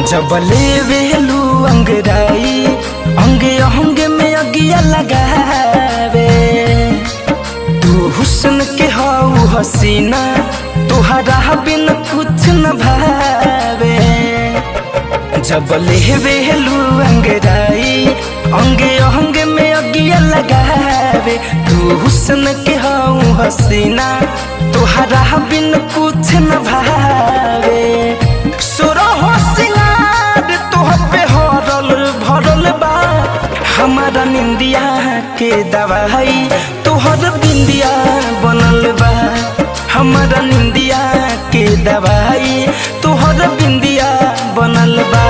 जब लेवेलू अंगराई अंगे अंगे में अगिया लगावे। तू हुस्न के हाउ हसीना तुहरा बिन कुछ न भावे। जब लेवेलू अंगराई अंगे अंगे में अगिया लगावे। तू हुस्न के हाउ हसीना तुहरा बिन कुछ न भावे। सुरहो सिंगार तोह पे हरल भरल बा हमारा निंदिया के दवाई तोहर बिंदिया बनल बा। हमारा निंदिया के दवाई तोहर बिंदिया बनल बा।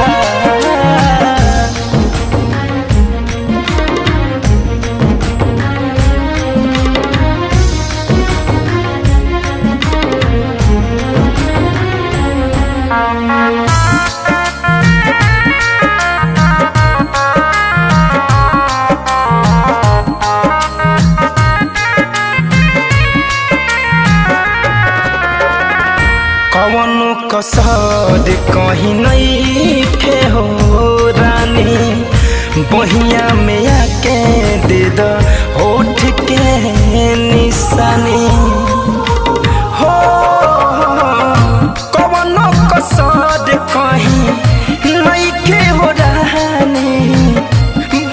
कवनो कसर कहीं नहीं खे हो रानी। बहिया में आके दे दो होठ के निशानी हो। कवनो कसर कहीं नहीं खे हो रानी।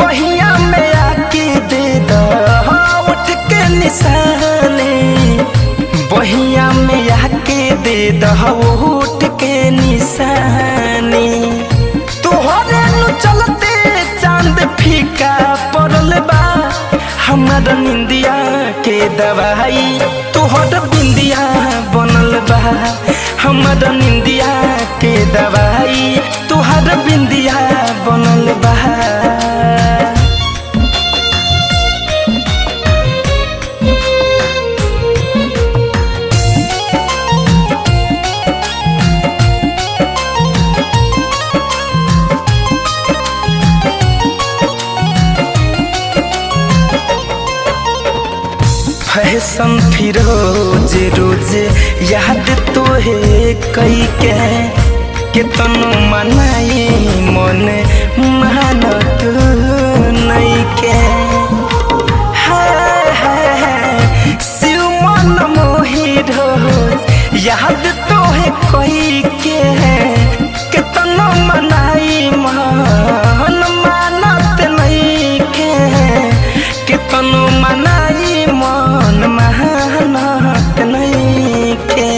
बहिया में आके दे दो होठ के निशानी। बहिया में आके दे दहोट के निशानी। तोहरे नु चलते चांद फीका पड़ल बा। हमारा निंदिया के दवाई तोहर बिंदिया बनल बा। हमारा निंदिया के दवाई तोहर बिंदिया बनल बा। फैशन फिरोज रोज याद तोहे कई के कितनो मनाई मन मानत नहीं के। शिव मन मोहि रोज याद तोहे कई के कितनो मनाई मन मानत नहीं के। कितनो मनाई मन मेहनत नहीं के।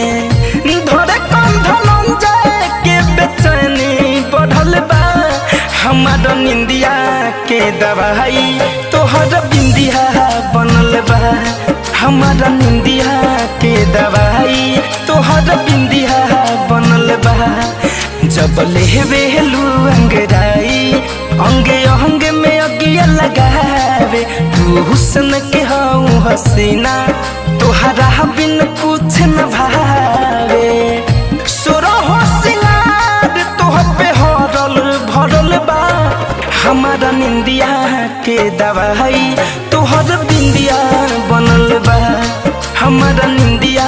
धरे कंधन जाए के बेचैनी बढ़ल बा। हमारा निंदिया के दवाई तोहर बिंदिया बनल बा। हमारा निंदिया के दवाई तोहर बिंदिया बनल बा। जब लेवेलू अंगराई अंगे अंगे में अगिया लगावे। तू हुस्न के हाउ हसीना तुहरा बिन कुछ न भावे। सुरहो सिंगार तोह पे हरल भरल बा। हमारा निंदिया के दवाई तोहर बिंदिया बनल बा। हमारा निंदिया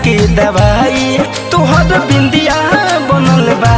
के दवाई तोहर बिंदिया बनल बा।